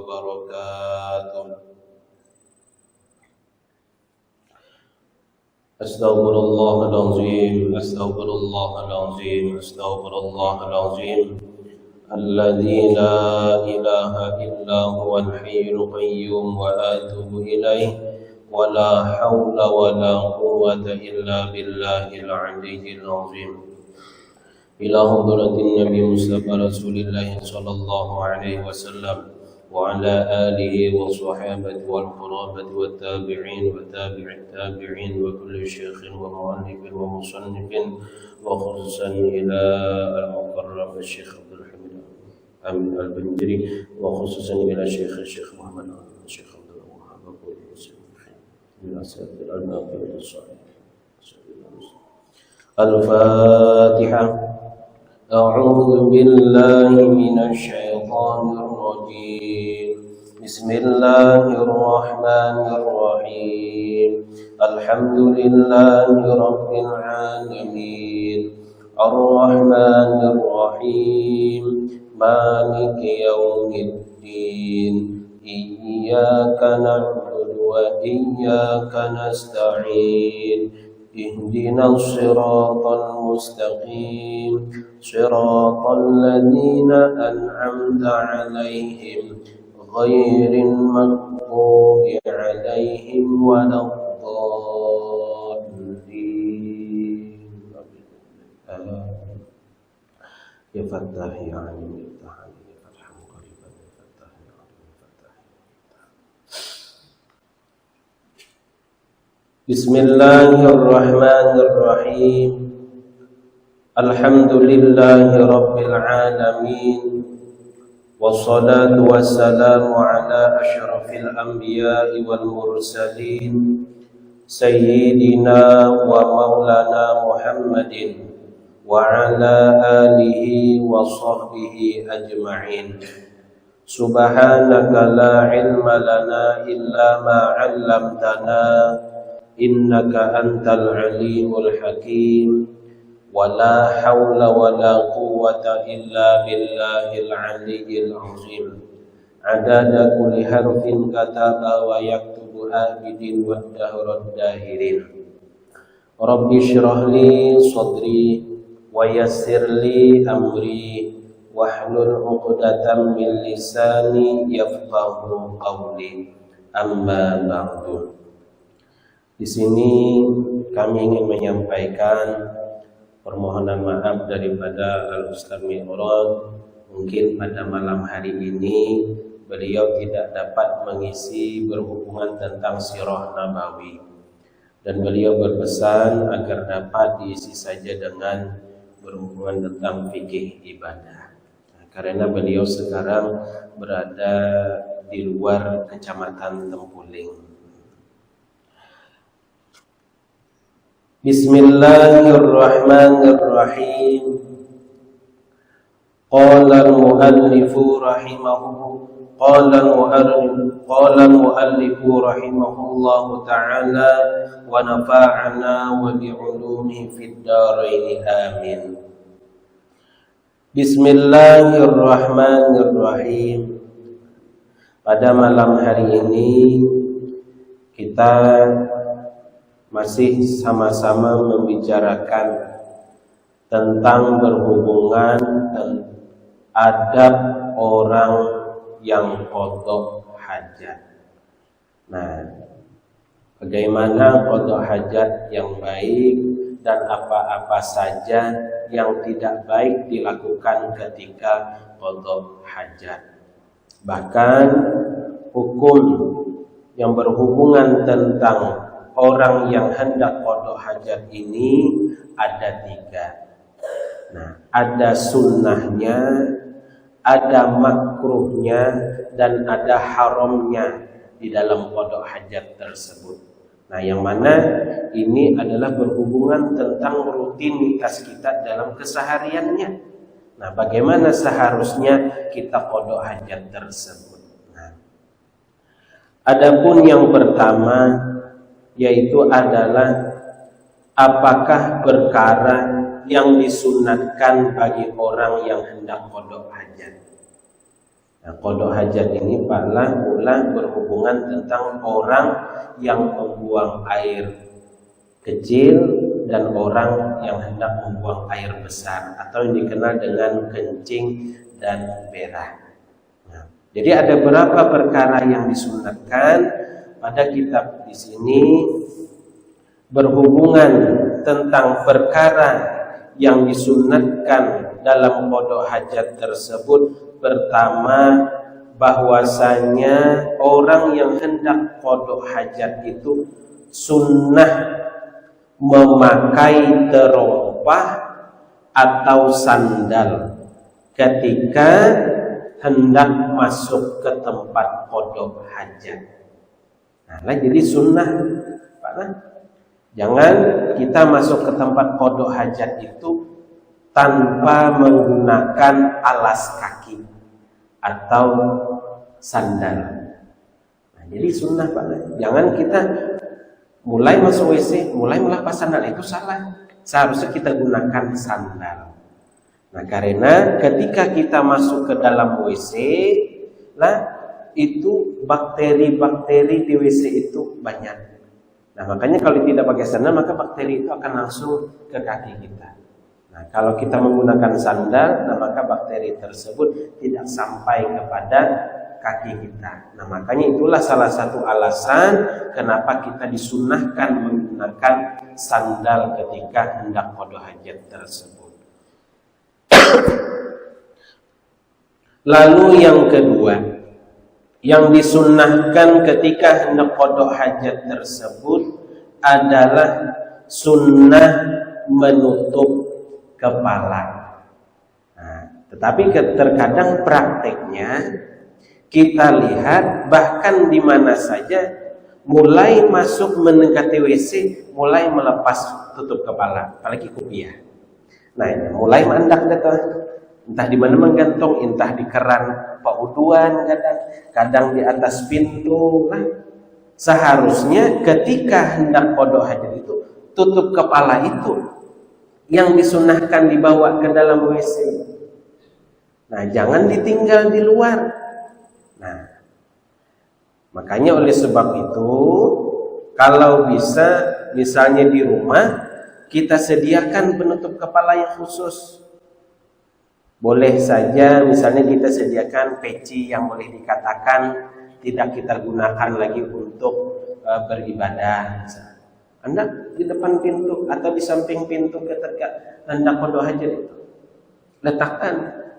وبركاته. أستغفر الله العظيم أستغفر الله العظيم أستغفر الله العظيم الذي لا إله إلا هو الحي القيوم وأتوب إليه ولا حول ولا قوة إلا بالله العلي العظيم. إلى حضرة النبي مصطفى رسول الله صلى الله عليه وسلم وعلى آله وصحابته والقرابة والتابعين وتابع التابعين وكل شيخ ومؤلف ومصنف وخصوصا إلى المكرم الشيخ عبد الحميد أمين البنجري وخصوصا إلى الشيخ محمد الشيخ عبد الوهاب الفاتحة. أعوذ بالله من الشيطان الرجيم. بسم الله الرحمن الرحيم. الحمد لله رب العالمين الرحمن الرحيم مالك يوم الدين إياك نعبد وإياك نستعين اهدنا الصراط المستقيم صراط الذين أنعمت عليهم غير المغضوب عليهم ولا الضالين. يا فتاح يا عليم افتح علي فتحا قريبا يا فتاح يا عليم فتح. بسم الله الرحمن الرحيم. الحمد لله رب العالمين والصلاة والسلام على أشرف الأنبياء والمرسلين سيدنا ومولانا محمد وعلى آله وصحبه أجمعين. سبحانك لا علم لنا إلا ما علمتنا إنك أنت العليم الحكيم ولا حول ولا قوة إلا بالله العلي العظيم. عدد كل حرف كتب ويكتب آبد والدهر الداهرين. رب اشرح لي صدري ويسر لي أمري واحلل عقدة من لساني يفقه قولي. أما بعد. Di sini kami ingin menyampaikan permohonan maaf daripada Al-Ustaz Mi'raj. Mungkin pada malam hari ini beliau tidak dapat mengisi berhubungan tentang sirah nabawi, dan beliau berpesan agar dapat diisi saja dengan berhubungan tentang fikih ibadah. Karena beliau sekarang berada di luar Kecamatan Tempuling. Bismillahirrahmanirrahim. Qala al-muallifu rahimahullahu ta'ala wa nafa'ana wa bi'ulumihi fid dharain amin. Bismillahirrahmanirrahim. Pada malam hari ini kita masih sama-sama membicarakan tentang berhubungan dan adab orang yang qada hajat. Nah, bagaimana qada hajat yang baik dan apa-apa saja yang tidak baik dilakukan ketika qada hajat. Bahkan hukum yang berhubungan tentang orang yang hendak qada hajat ini ada 3. Nah, ada sunnahnya, ada makruhnya, dan ada haramnya di dalam qada hajat tersebut. Nah, yang mana ini adalah berhubungan tentang rutinitas kita dalam kesehariannya. Nah, bagaimana seharusnya kita qada hajat tersebut. Nah, adapun yang pertama yaitu adalah apakah perkara yang disunatkan bagi orang yang hendak qada hajat. Nah, qada hajat ini pula berhubungan tentang orang yang membuang air kecil dan orang yang hendak membuang air besar atau yang dikenal dengan kencing dan berak. Nah, jadi ada beberapa perkara yang disunatkan pada kitab di sini berhubungan tentang perkara yang disunatkan dalam qada hajat tersebut. Pertama, bahwasanya orang yang hendak qada hajat itu sunnah memakai terompah atau sandal ketika hendak masuk ke tempat qada hajat. Nah, jadi sunnah, Pak, jangan kita masuk ke tempat qada hajat itu tanpa menggunakan alas kaki atau sandal. Nah, jadi sunnah, Pak. Jangan kita mulai masuk WC, mulai melepas sandal, itu salah. Seharusnya kita gunakan sandal. Nah, karena ketika kita masuk ke dalam WC, itu bakteri-bakteri di WC itu banyak. Nah, makanya kalau tidak pakai sandal, maka bakteri itu akan langsung ke kaki kita. Nah, kalau kita menggunakan sandal, nah maka bakteri tersebut tidak sampai kepada kaki kita. Nah, makanya itulah salah satu alasan kenapa kita disunahkan menggunakan sandal ketika hendak qada hajat tersebut. Lalu yang kedua, yang disunahkan ketika hendak qada hajat tersebut adalah sunnah menutup kepala. Nah, tetapi terkadang prakteknya kita lihat bahkan di mana saja mulai masuk mendekati WC mulai melepas tutup kepala, apalagi kopiah. Nah, ini mulai mandak datang. Entah di mana menggantung, entah di keran pauduan, kadang di atas pintu. Nah, seharusnya ketika hendak qada hajat itu tutup kepala itu yang disunahkan dibawa ke dalam WC. Nah, jangan ditinggal di luar. Nah, makanya oleh sebab itu, kalau bisa, misalnya di rumah, kita sediakan penutup kepala yang khusus. Boleh saja, misalnya kita sediakan peci yang boleh dikatakan tidak kita gunakan lagi untuk beribadah. Anda di depan pintu atau di samping pintu ketika hendak qada hajat itu letakkan.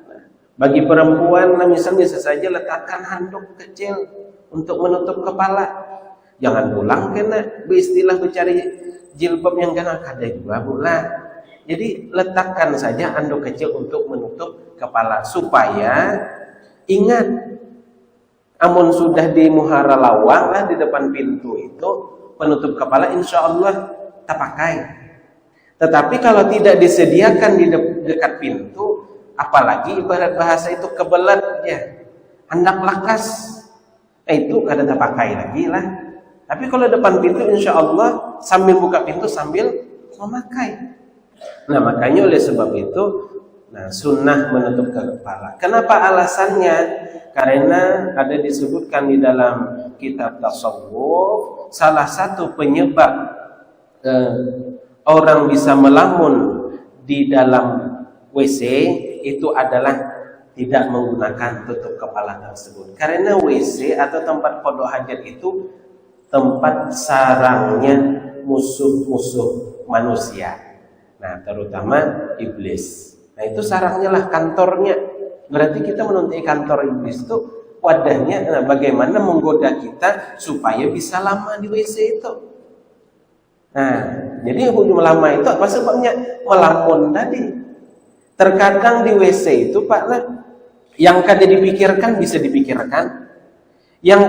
Nah, bagi perempuan, misalnya bisa saja letakkan handuk kecil untuk menutup kepala. Jangan pulang kena beristilah mencari jilbab yang kena kada juga pula. Jadi letakkan saja handuk kecil untuk menutup kepala supaya ingat, amun sudah di muhara lawang di depan pintu itu penutup kepala insya Allah tak pakai. Tetapi kalau tidak disediakan di dekat pintu, apalagi ibarat bahasa itu kebelat ya, hendak lakas, itu kada tak pakai lagi lah. Tapi kalau depan pintu insya Allah sambil buka pintu sambil memakai. Nah, makanya oleh sebab itu, nah, sunnah menutup kepala. Kenapa alasannya? Karena ada disebutkan di dalam kitab tasawuf, salah satu penyebab orang bisa melamun di dalam WC itu adalah tidak menggunakan tutup kepala tersebut. Karena WC atau tempat qada hajat itu tempat sarangnya musuh-musuh manusia. Nah, terutama iblis. Nah, itu sarangnya lah, kantornya. Berarti kita menuntut kantor iblis itu wadahnya. Nah, bagaimana menggoda kita supaya bisa lama di WC itu. Nah, jadi hukum lama itu apa sebabnya? Melamun tadi. Terkadang di WC itu, Pak, yang kada dipikirkan bisa dipikirkan. Yang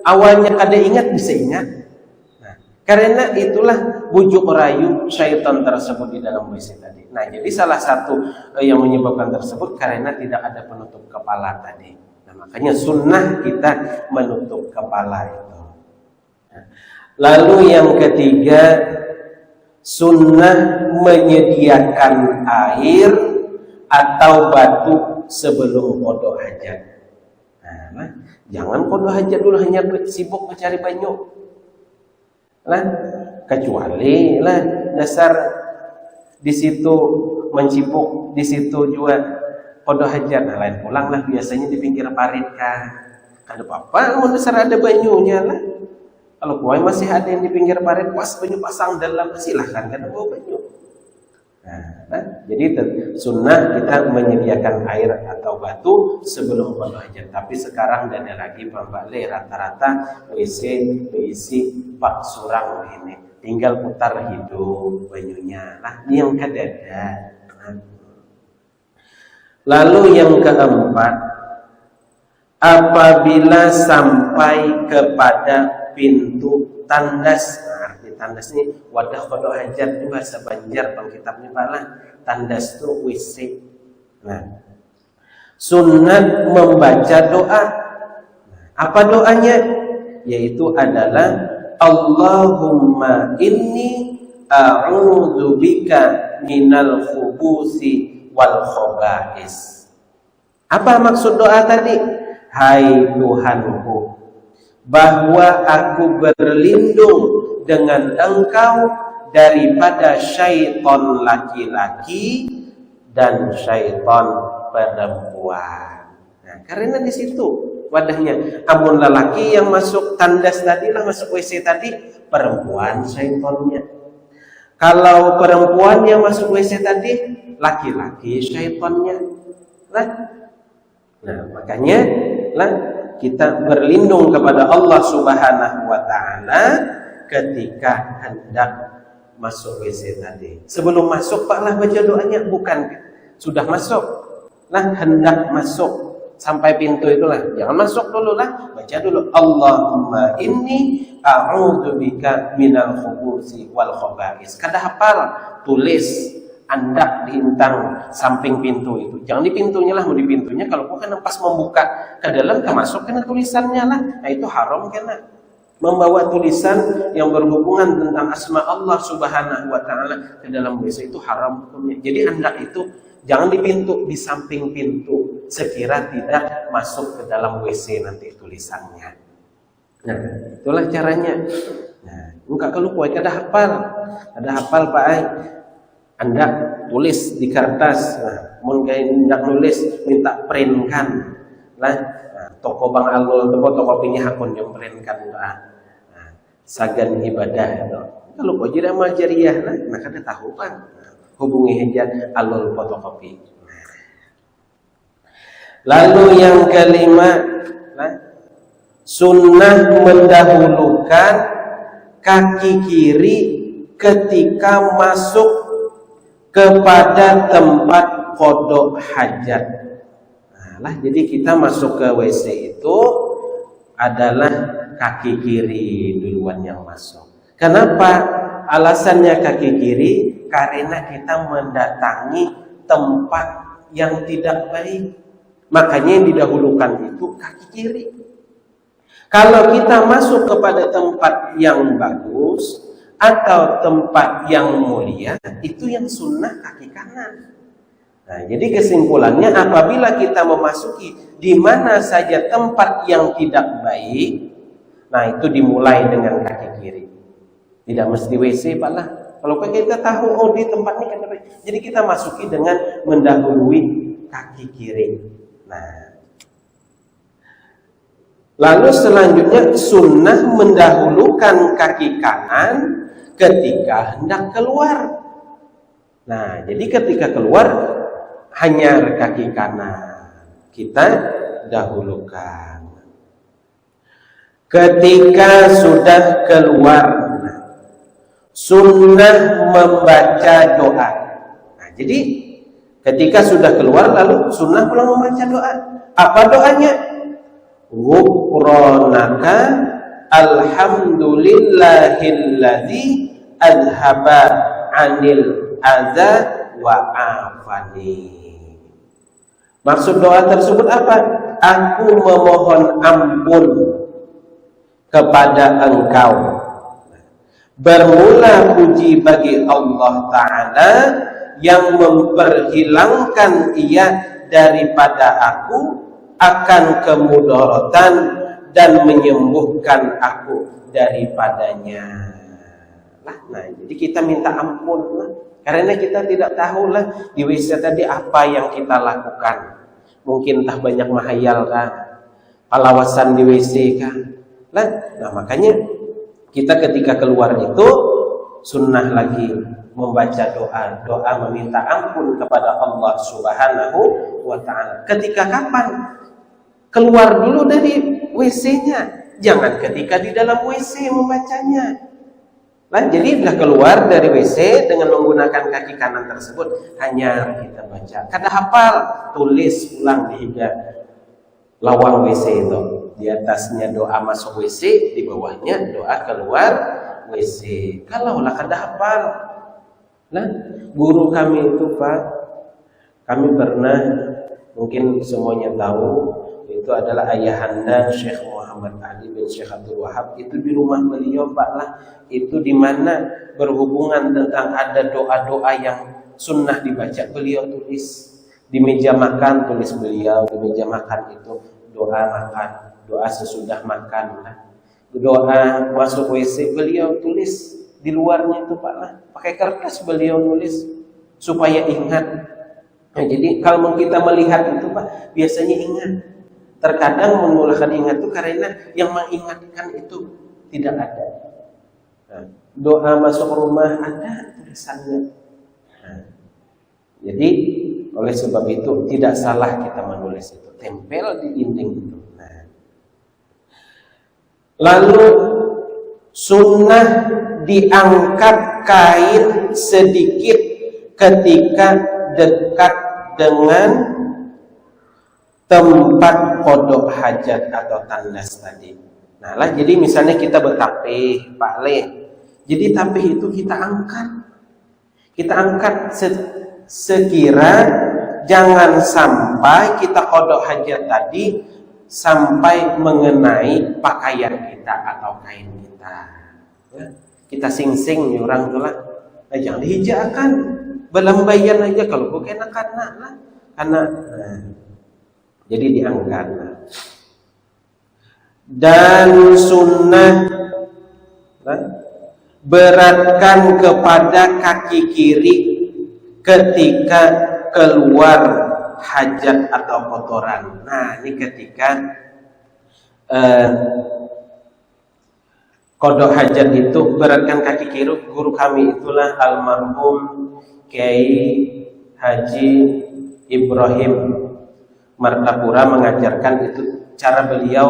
awalnya kada ingat bisa ingat. Karena itulah bujuk rayu syaitan tersebut di dalam WC tadi. Nah, jadi salah satu yang menyebabkan tersebut karena tidak ada penutup kepala tadi. Nah, makanya sunnah kita menutup kepala itu. Nah, lalu yang ketiga, sunnah menyediakan air atau batu sebelum qada hajat. Nah, jangan qada hajat dulu hanya sibuk mencari banyu. Lah, kecuali lah dasar di situ mencipuk, di situ juga qada hajat. Nah, lain pulang lah biasanya di pinggir parit kan. Ada apa-apa, mau dasar ada banyunya lah. Kalau kuai masih ada yang di pinggir parit, pas banyu pasang dalam, silahkan kan bawa banyu. Nah, jadi sunnah kita menyediakan air atau batu sebelum qada hajat. Tapi sekarang tidak ada lagi pembalik, rata-rata WC diisi pak surang ini, tinggal putar hidung banyunya. Nah, ini yang kedada. Lalu yang keempat, apabila sampai kepada pintu tandas. Nah, arti tandas ini wadah qada hajat itu bahasa Banjar bang kitabnya pala. Tandas itu WC. Nah, sunnat membaca doa. Apa doanya? Yaitu adalah Allahumma inni a'udzubika minal khubusi wal khaba'is. Apa maksud doa tadi? Hai Tuhanku, bahwa aku berlindung dengan Engkau daripada syaitan laki-laki dan syaitan perempuan. Nah, karena di situ wadahnya. Amun lelaki yang masuk tandas tadi lah, masuk WC tadi, perempuan syaitannya. Kalau perempuan yang masuk WC tadi, laki-laki syaitannya. Nah, makanya lah kita berlindung kepada Allah Subhanahu wa taala ketika hendak masuk WC tadi. Sebelum masuk Pak lah baca doanya, bukan sudah masuk. Lah hendak masuk sampai pintu itulah, jangan masuk dulu lah, baca dulu Allahumma inni a'udzubika minal khubusi wal khaba'is. Kada hafal, tulis andak dihintang samping pintu itu. Jangan di pintunya lah, mau di pintunya kalau bukan pas membuka ke dalam termasuk kena tulisannya lah. Nah, itu haram kena. Membawa tulisan yang berhubungan tentang asma Allah Subhanahu wa taala ke dalam WC itu haram hukumnya. Jadi andak itu jangan di pintu, di samping pintu, sekira tidak masuk ke dalam WC nanti tulisannya. Nah, itulah caranya. Nah, enggak kalau kuat ada hafal Pak Ai. Anda tulis di kertas. Nah, mun hendak nulis minta printkan. Nah, toko Bang Alul toko pinya hakun yang printkan doa. Nah, sagan ibadah itu. Kalau kau jadi amal jariah lah, nah kada tahu kan. Hubungi aja Alul fotokopi. Lalu yang kelima, sunnah mendahulukan kaki kiri ketika masuk kepada tempat qada hajat. Nah, jadi kita masuk ke WC itu adalah kaki kiri duluan yang masuk. Kenapa? Alasannya kaki kiri karena kita mendatangi tempat yang tidak baik. Makanya yang didahulukan itu kaki kiri. Kalau kita masuk kepada tempat yang bagus atau tempat yang mulia, itu yang sunnah kaki kanan. Nah, jadi kesimpulannya apabila kita memasuki di mana saja tempat yang tidak baik, nah itu dimulai dengan kaki kiri. Tidak mesti WC Pak lah. Kalau kita tahu oh di tempat ini kan baik, jadi kita masuki dengan mendahului kaki kiri. Nah, lalu selanjutnya sunnah mendahulukan kaki kanan ketika hendak keluar. Nah, jadi ketika keluar hanya kaki kanan kita dahulukan. Ketika sudah keluar, sunnah membaca doa. Nah, jadi ketika sudah keluar lalu sunnah pulang membaca doa. Apa doanya? Ghufranaka alhamdulillahilladzi adhaba anil adza wa afani. Maksud doa tersebut apa? Aku memohon ampun kepada Engkau. Bermula puji bagi Allah Ta'ala yang memperhilangkan ia daripada aku akan kemudaratan dan menyembuhkan aku daripadanya. Nah, jadi kita minta ampun lah. Karena kita tidak tahu lah di WC tadi apa yang kita lakukan. Mungkin entah banyak mahayal kan, palawasan di WC kan. Nah, makanya kita ketika keluar itu sunnah lagi membaca doa meminta ampun kepada Allah Subhanahu wa ta'ala. Ketika kapan? Keluar dulu dari WC-nya. Jangan ketika di dalam WC membacanya. Jadi sudah keluar dari WC dengan menggunakan kaki kanan tersebut, hanya kita baca. Kada hafal, tulis ulang di hingga lawang WC itu. Di atasnya doa masuk WC, di bawahnya doa keluar WC. Kalau lah kada hafal. Guru kami itu Pak, kami pernah, mungkin semuanya tahu, itu adalah ayahanda Syekh Muhammad Ali bin Syekh Abdul Wahab. Itu di rumah beliau Pak lah. Itu di mana berhubungan tentang ada doa-doa yang sunnah dibaca, beliau tulis di meja makan, tulis beliau di meja makan itu doa makan, doa sesudah makan lah. Doa masuk WC beliau tulis di luarnya itu Pak lah. Pakai kertas beliau nulis supaya ingat. Nah, jadi kalau kita melihat itu Pak, biasanya ingat. Terkadang memulakan ingat itu karena yang mengingatkan itu tidak ada. Doa masuk rumah ada tulisannya. Jadi oleh sebab itu tidak salah kita menulis itu, tempel di dinding itu. Lalu sunnah diangkat kain sedikit ketika dekat dengan tempat kodok hajat atau tandas tadi. Jadi misalnya kita bertapih, Pak Le. Jadi tapih itu kita angkat sekira jangan sampai kita kodok hajat tadi sampai mengenai pakaian kita atau kain kita. Kita sing-sing orang tu lah. Jangan dihijakan, belambayan aja kalau bukan karena jadi diangkat. Dan sunnah beratkan kepada kaki kiri ketika keluar hajat atau kotoran. Ini ketika kodok hajat itu beratkan kaki kiri. Guru kami itulah almarhum Kiai Haji Ibrahim Martapura mengajarkan itu cara beliau,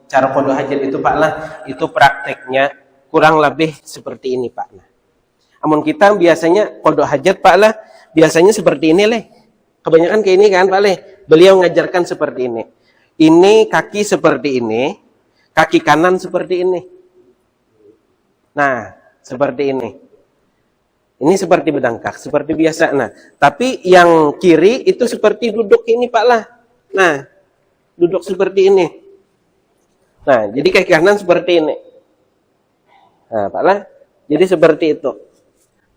cara kodok hajat itu Pak lah, itu prakteknya kurang lebih seperti ini Pak. Amun kita biasanya kodok hajat Pak lah, biasanya seperti ini leh. Kebanyakan kayak ini kan Pak leh. Beliau mengajarkan seperti ini. Ini kaki seperti ini, kaki kanan seperti ini. Seperti ini. Ini seperti berdangkak, seperti biasa. Tapi yang kiri itu seperti duduk ini Pak lah. Duduk seperti ini. Jadi kaki kanan seperti ini. Pak lah. Jadi seperti itu.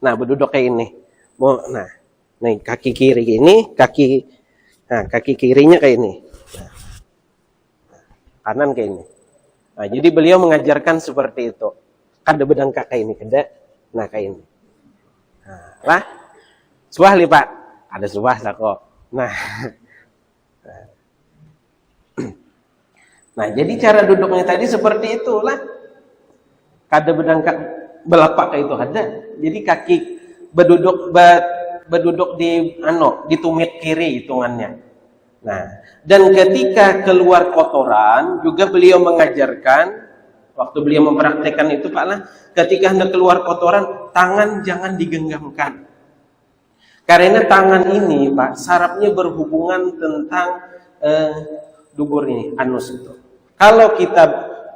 Berduduk kayak ini. Nih kaki kiri ini, kaki kirinya kayak ini. Kanan kayak ini. Jadi beliau mengajarkan seperti itu. Kada berdangkak kayak ini, kada. Kayak ini. Subah li Pak. Ada subah lah kok. Jadi cara duduknya tadi seperti itulah. Kada berdangkak belapak kayak itu ada. Jadi kaki berduduk di tumit kiri hitungannya. Dan ketika keluar kotoran juga beliau mengajarkan, waktu beliau mempraktekkan itu Pak lah, ketika hendak keluar kotoran, tangan jangan digenggamkan. Karena tangan ini Pak, sarafnya berhubungan tentang dubur ini, anus itu. Kalau kita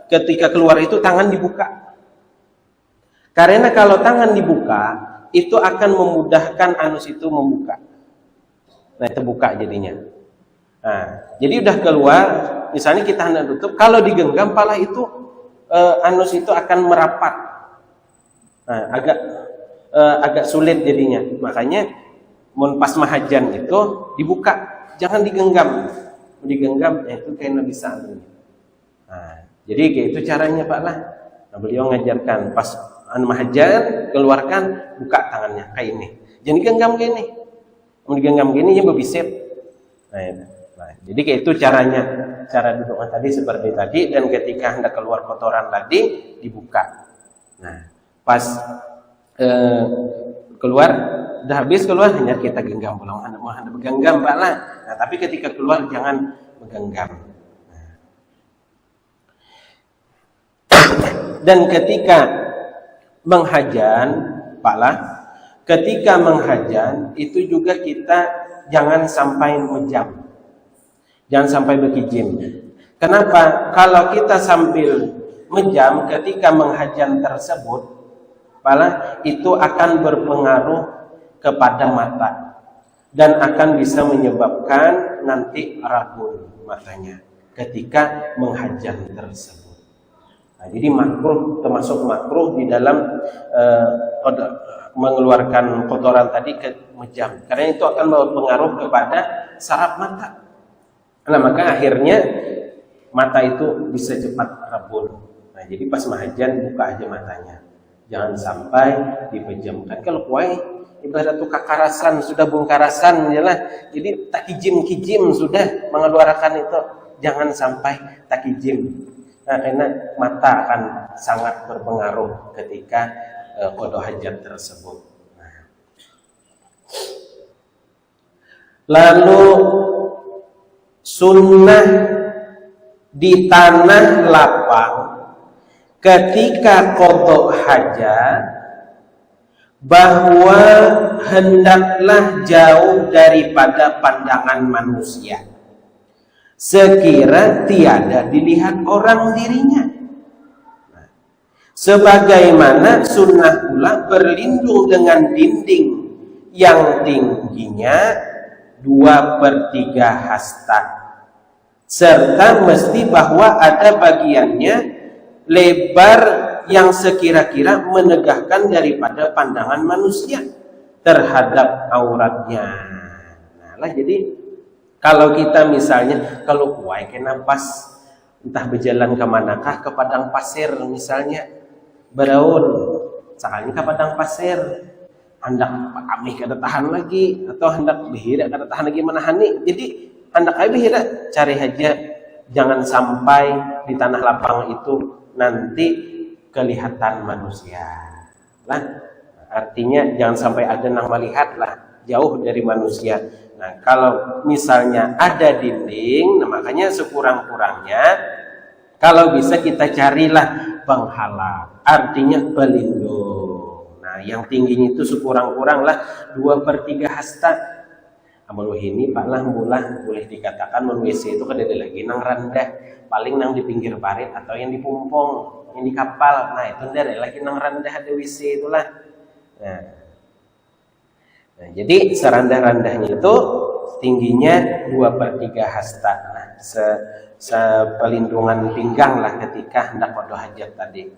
ketika keluar itu tangan dibuka. Karena kalau tangan dibuka, itu akan memudahkan anus itu membuka. Terbuka jadinya. Jadi udah keluar, misalnya kita hendak tutup, kalau digenggam pala itu anus itu akan merapat. Agak sulit jadinya. Makanya mun pas mahajan itu dibuka, jangan digenggam. digenggam, itu kena bisa. Nah, jadi kayak itu caranya Pak lah. Nah, beliau ngajarkan pas mahajan keluarkan, buka tangannya kayak ini. Jangan digenggam kayak ini. Mau digenggam gini ya berbisip. Nah, jadi kayak itu caranya. Cara duduknya tadi seperti tadi, dan ketika hendak keluar kotoran tadi dibuka. Nah, pas keluar udah habis keluar hanya kita genggam pulang, mau hendak menggenggam Pak lah. Nah, tapi ketika keluar jangan menggenggam. Dan ketika menghajan Pak lah, ketika menghajan itu juga kita jangan sampai mejam. Jangan sampai berkijim. Kenapa? Kalau kita sambil mejam ketika menghajan tersebut, malah itu akan berpengaruh kepada mata dan akan bisa menyebabkan nanti rabun matanya ketika menghajan tersebut. Nah, jadi makruh, termasuk makruh di dalam mengeluarkan kotoran tadi ke mejam, karena itu akan berpengaruh kepada saraf mata. Nah, maka akhirnya mata itu bisa cepat rabun. Nah, jadi pas mahajan buka aja matanya, jangan sampai dipejamkan. Kalau kuai ibarat tuh kakarasan, sudah bungkarasan jelah. Jadi tak kijim sudah mengeluarkan itu, jangan sampai tak kijim. Nah, karena mata akan sangat berpengaruh ketika qada hajat tersebut. Nah. Lalu sunnah di tanah lapang ketika qada hajat bahwa hendaklah jauh daripada pandangan manusia sekira tiada dilihat orang dirinya. Sebagaimana sunnah pula berlindung dengan dinding yang tingginya 2/3 hasta, serta mesti bahwa ada bagiannya lebar yang sekira-kira menegakkan daripada pandangan manusia terhadap auratnya. Nah lah, jadi kalau kita misalnya kalau kuai kena pas entah berjalan ke manakah, ke padang pasir misalnya beraun sekali ke padang pasir, hendak kami kada tahan lagi, atau hendak behira kada tahan lagi menahani, jadi hendak kami behira cari aja, jangan sampai di tanah lapang itu nanti kelihatan manusia lah. Artinya jangan sampai ada yang melihat lah, jauh dari manusia. Nah, kalau misalnya ada dinding, nah makanya sekurang-kurangnya kalau bisa kita carilah penghalang, artinya pelindung. Yang tingginya itu sekurang-kurang lah 2/3 hasta. Amal ini Pak lah mulah boleh dikatakan WC itu kan ada lagi nang rendah, paling nang di pinggir parit atau yang di pumpong, yang di kapal. Nah itu ada lagi nang rendah ada WC itulah. Nah, jadi serendah-rendahnya itu tingginya 2/3 hasta. Nah, sepelindungan pinggang lah ketika hendak qada hajat tadi.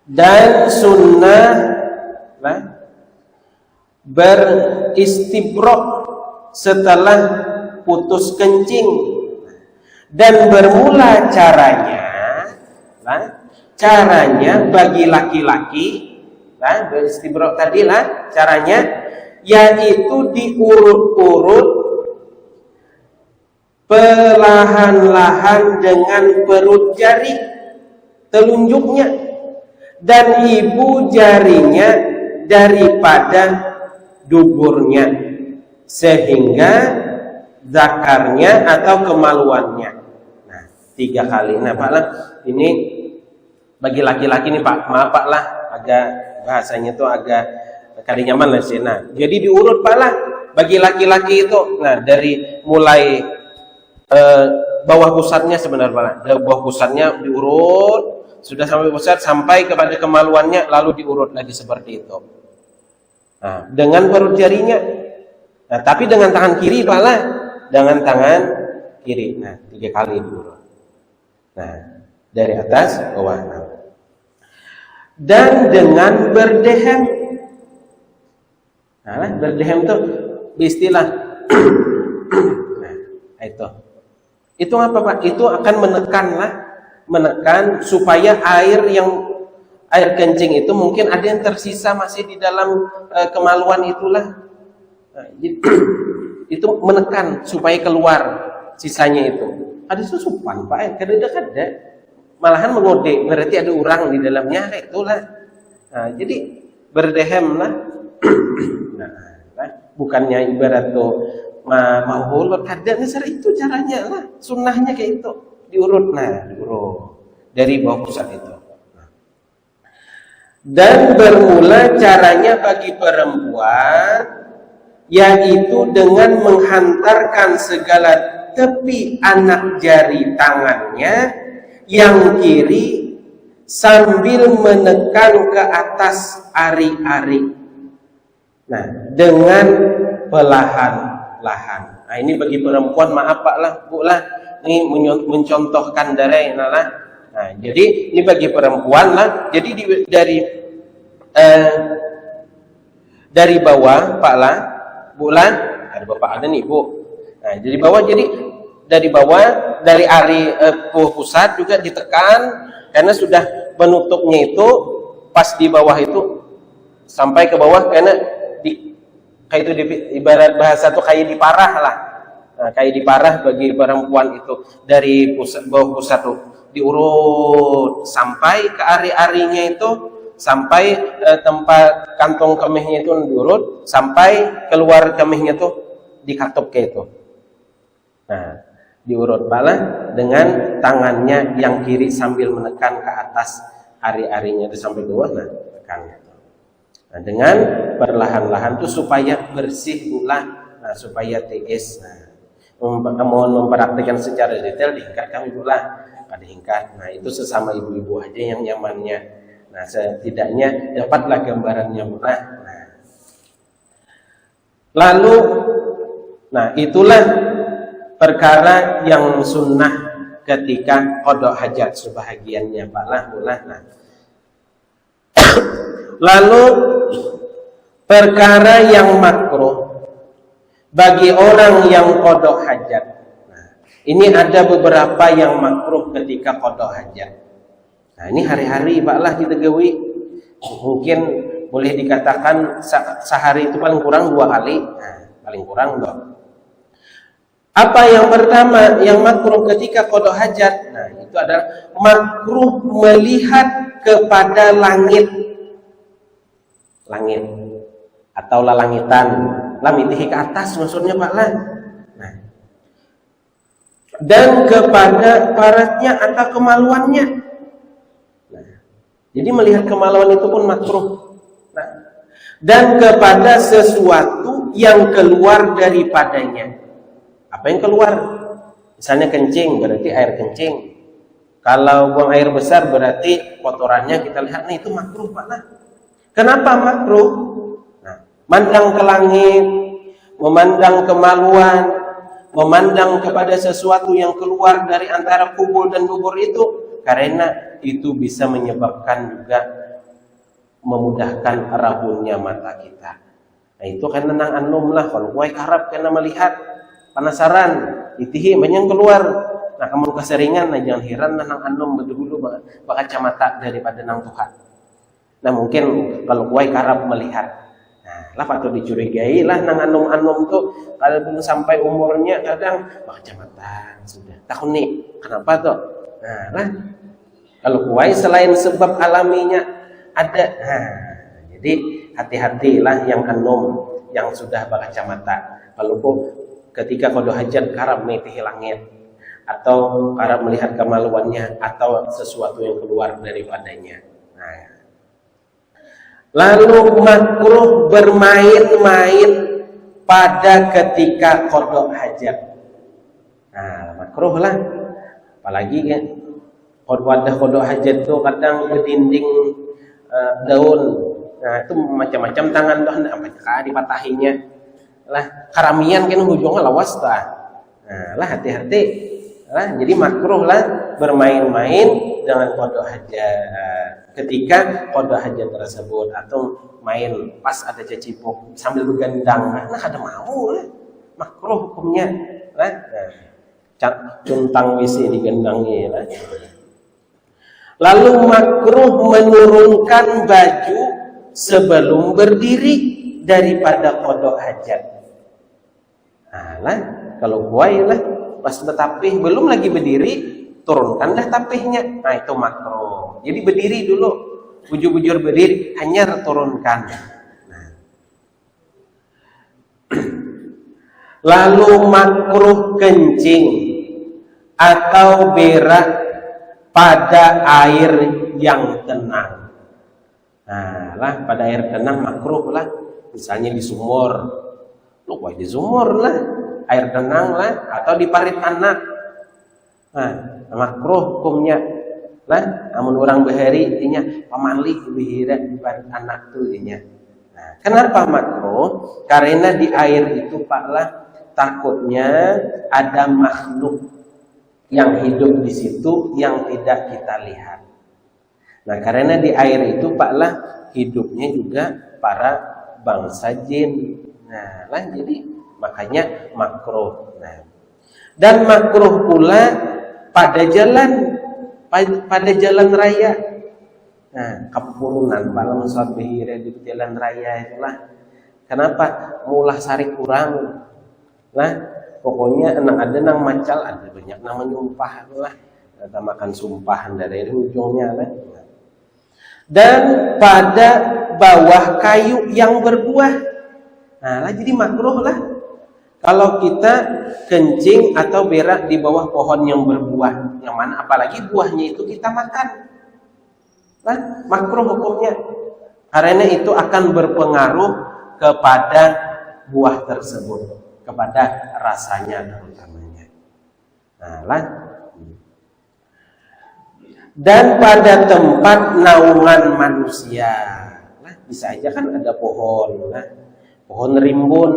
Dan sunnah beristibrok setelah putus kencing, dan bermula caranya bagi laki-laki beristibrok tadi lah caranya, yaitu diurut-urut perlahan-lahan dengan perut jari telunjuknya dan ibu jarinya daripada duburnya sehingga zakarnya atau kemaluannya. Nah, 3 kali. Nah Pak lah, ini bagi laki-laki nih Pak, maaf Pak lah, agak bahasanya tuh agak kali nyaman lah sih. Nah, jadi diurut Pak lah bagi laki-laki itu. Nah, dari mulai bawah pusatnya sebenarnya Pak lah, dari bawah pusatnya diurut, sudah sampai pusat sampai kepada kemaluannya, lalu diurut lagi seperti itu. Nah, dengan perut jarinya. Nah, tapi dengan tangan kiri Pak lah, dengan tangan kiri. Nah, 3 kali diurut. Nah, dari atas ke bawah. Dan dengan berdehem. Nah, berdehem itu istilah. Nah, Itu apa Pak? Itu akan menekan supaya air kencing itu mungkin ada yang tersisa masih di dalam kemaluan itulah. Nah, itu menekan supaya keluar sisanya itu. Ada susupan Pak, kadang-kadang ada. Malahan mengode, berarti ada orang di dalamnya, itulah. Nah, jadi berdehem lah. Nah, bukannya ibarat tuh mau hulur kadang itu caranya lah, sunnahnya kayak itu diurut dari bawah pusat itu. Dan bermula caranya bagi perempuan yaitu dengan menghantarkan segala tepi anak jari tangannya yang kiri sambil menekan ke atas ari-ari. Nah, dengan perlahan-lahan. Nah, ini bagi perempuan, maaf Pak lah, Bu lah, ini mencontohkan dari nah, jadi ini bagi perempuan lah. Jadi dari bawah Pak lah, Bu lah, ada Bapak ada nih Bu. Nah, dari bawah, jadi dari bawah, dari ari pusat juga ditekan karena sudah penutupnya itu pas di bawah itu sampai ke bawah karena kayak itu ibarat bahasa tuh kayak diparah lah. Nah, kayak diparah bagi perempuan itu dari bawah pusat tuh diurut sampai ke ari-arinya itu, sampai tempat kantong kemihnya itu diurut sampai keluar kemihnya tuh dikatup kayak itu. Nah, diurut bala dengan tangannya yang kiri sambil menekan ke atas ari-arinya itu sampai bawah, nah tekan. Nah, dengan perlahan-lahan itu supaya bersih pula, nah supaya tiis. Nah, mohon mempraktikkan secara detail diingkat kami pula, ada ingkat. Nah, itu sesama ibu-ibu aja yang nyamannya. Nah, setidaknya dapatlah gambarannya pula. Nah, lalu, nah itulah perkara yang sunnah ketika qada hajat sebahagiannya Pak lah. Nah, lalu perkara yang makruh bagi orang yang qada hajat. Nah, ini ada beberapa yang makruh ketika qada hajat. Nah, ini hari-hari Pak lah kita gawe. Mungkin boleh dikatakan sehari itu paling kurang 2 kali. Nah, paling kurang 2. Apa yang pertama yang makruh ketika qada hajat? Nah, itu adalah makruh melihat kepada langit atau lalangitan, lamitihi ke atas maksudnya Pak lah. Nah, dan kepada paratnya atau kemaluannya. Nah, jadi melihat kemaluan itu pun makruh. Nah, dan kepada sesuatu yang keluar daripadanya. Apa yang keluar? Misalnya kencing, berarti air kencing. Kalau buang air besar berarti kotorannya kita lihat, nah itu makruh Pak lah. Kenapa makruh? Nah, mandang ke langit, memandang kemaluan, memandang kepada sesuatu yang keluar dari antara kubul dan dubur itu, karena itu bisa menyebabkan juga memudahkan rabunnya mata kita. Nah, itu kan nang anum lah, kalau kuai karab kena melihat penasaran, itihi banyak keluar. Nah, kamu keseringan, nah jangan heran nang anum bedulu kacamata daripada nang Tuhan. Nah, mungkin kalau kuai karab melihat, nah lah patut dicurigai lah nang anum tuh kalau belum sampai umurnya kadang kacamata sudah. Takut nih, kenapa tuh? Nah, lah kalau kuai selain sebab alaminya ada. Nah, jadi hati-hatilah yang anum yang sudah berkacamata. Kalau ketika qada hajat karab melihat langit atau karab melihat kemaluannya atau sesuatu yang keluar daripadanya. Nah, lalu makruh bermain-main pada ketika qada hajat. Nah, makruh lah. Apalagi kan wadah qada hajat tuh kadang berdinding daun. Nah, itu macam-macam tangan doh apa dipatahinya. Lah karamian kan hujungnya lawas tah. Nah, lah hati-hati. Lah jadi makruh lah bermain-main dengan qada hajat ketika qada hajat tersebut atau main pas ada cecipuk sambil bergendang. Nah, ada mau lah. Makruh hukumnya. Lah. Nah, cuntang WC digendangi lah. Lalu makruh menurunkan baju sebelum berdiri daripada qada hajat. Nah lah, kalau buai lah pas bertapih belum lagi berdiri, turunkanlah tapihnya. Nah itu makruh. Jadi berdiri dulu, bujur-bujur berdiri, hanya turunkan. Nah. Lalu makruh kencing atau berak pada air yang tenang. Nah lah, pada air tenang makruh lah. Misalnya di sumur, lu di sumur lah, air tenang lah, atau di parit anak. Nah, makruh hukumnya lah. Namun orang bahari intinya pamanli bihira di parit anak tuh intinya. Nah, kenapa makruh? Karena di air itu Pak lah takutnya ada makhluk yang hidup di situ yang tidak kita lihat. Nah, karena di air itu Pak lah hidupnya juga para bangsa jin. Nah, lah jadi makanya makruh. Nah, dan makruh pula pada jalan raya. Nah, kepurunan Pak lamun salat bahira di jalan raya itulah. Kenapa? Mulah sarik kurang. Lah, pokoknya ada nang macal, ada banyak nang menyumpah lah. Kita makan sumpahan dari ujungnya lah. Dan pada bawah kayu yang berbuah. Nah, lah jadi makruh lah. Kalau kita kencing atau berak di bawah pohon yang berbuah, yang mana apalagi buahnya itu kita makan. Lah, makruh hukumnya. Karena itu akan berpengaruh kepada buah tersebut, kepada rasanya terutamanya. Nah, lah. Dan pada tempat naungan manusia, nah, bisa aja kan ada pohon, nah, pohon rimbun,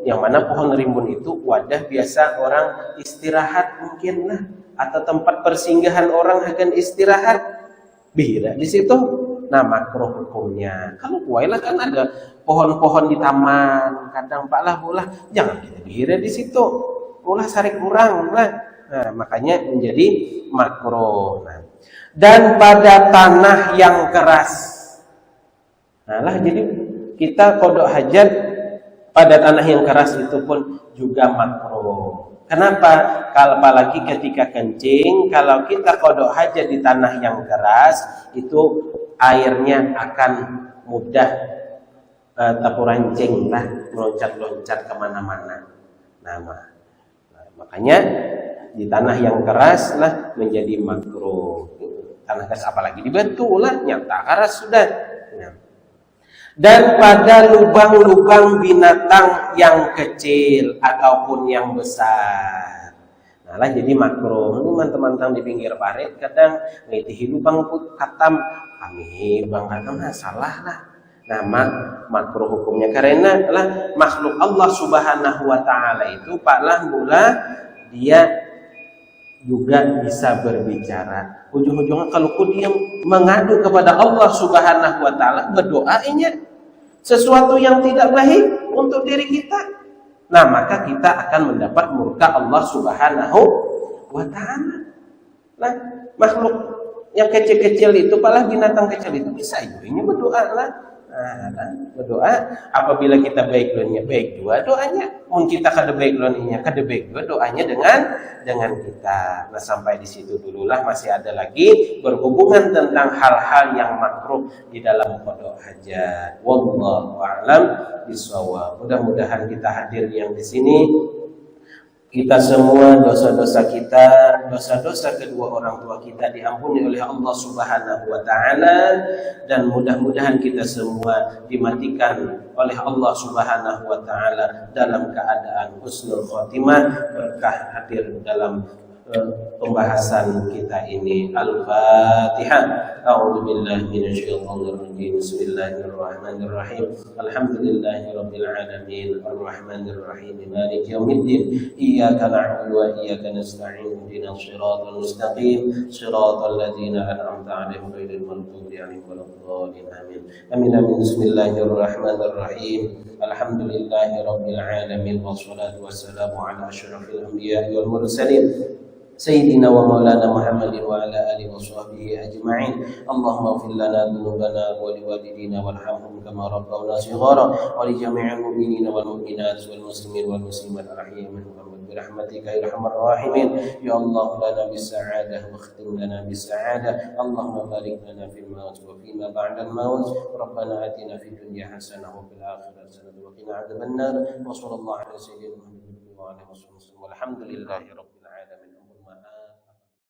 yang mana pohon rimbun itu wadah biasa orang istirahat mungkin lah, atau tempat persinggahan orang akan istirahat, bihira di situ, nah makruh hukumnya. Kalau kuailah kan ada pohon-pohon di taman, kadang pak lah bolah, jangan kita bihira di situ, bolah sarik kurang lah, nah makanya menjadi makruh. Nah, dan pada tanah yang keras. Nah lah, jadi kita qada hajat pada tanah yang keras itu pun juga makruh. Kenapa? Kalau apalagi ketika kencing, kalau kita qada hajat di tanah yang keras, itu airnya akan mudah terpurancing lah, meloncat-loncat kemana-mana. Nah, makanya di tanah yang keras lah menjadi makruh. Tanah keras apalagi di batu lah, nyata keras sudah. Nah. Dan pada lubang-lubang binatang yang kecil ataupun yang besar. Nah lah jadi makruh. Ini teman-teman di pinggir parit kadang ngitihi lubang katam, kami lubang katam nah salah lah. Nah makruh hukumnya karena lah makhluk Allah Subhanahu wa taala itu Pak lah mula dia juga bisa berbicara. Ujung-ujungnya kalau dia mengadu kepada Allah Subhanahu wa taala, berdoanya sesuatu yang tidak baik untuk diri kita, nah maka kita akan mendapat murka Allah Subhanahu wa taala. Nah, makhluk yang kecil-kecil itu, malah binatang kecil itu bisa ini berdoa lah. Nah, berdoa apabila kita baik dunia baik dua doanya, mungkin kita kada baik dunia kada baik dua doanya dengan kita. Nah sampai di situ dululah, masih ada lagi berhubungan tentang hal-hal yang makruh di dalam qada hajat. Wallahu a'lam bishawab. Mudah-mudahan kita hadir yang di sini, kita semua dosa-dosa kita, dosa-dosa kedua orang tua kita diampuni oleh Allah Subhanahu wa taala, dan mudah-mudahan kita semua dimatikan oleh Allah Subhanahu wa taala dalam keadaan husnul khotimah, berkah hadir dalam pembahasan kita ini. Al-Fatihah. A'udzubillahi minasyaitonirrajim. Bismillahirrahmanirrahim. Alhamdulillahirabbil alamin. Arrahmanirrahim. Maliki yaumiddin. Iyyaka na'budu wa iyyaka nasta'in. Ihdinas shiratal mustaqim. Shiratal ladzina an'amta 'alaihim ghairil maghdubi 'alaihim waladdallin. Amin. Amin amin. Bismillahirrahmanirrahim. Alhamdulillahirabbil alamin. Wassalatu wassalamu ala asyrafil anbiya'i wal mursalin. سيدنا ومولانا محمد وعلى آله وصحبه أجمعين. اللهم اغفر لنا ذنوبنا ولوالدينا وارحمهم كما ربونا صغارا ولجميع المؤمنين والمؤمنات والمسلمين والمسلمات الأحياء منهم برحمتك يا أرحم الراحمين. يا الله لنا بالسعادة واختم لنا بالسعادة. اللهم بارك لنا في الموت وفيما بعد الموت. ربنا آتنا في الدنيا حسنة وفي الآخرة حسنة وقنا عذاب النار. وصلى الله على سيدنا محمد وعلى آله وصحبه وسلم والحمد لله رب العالمين.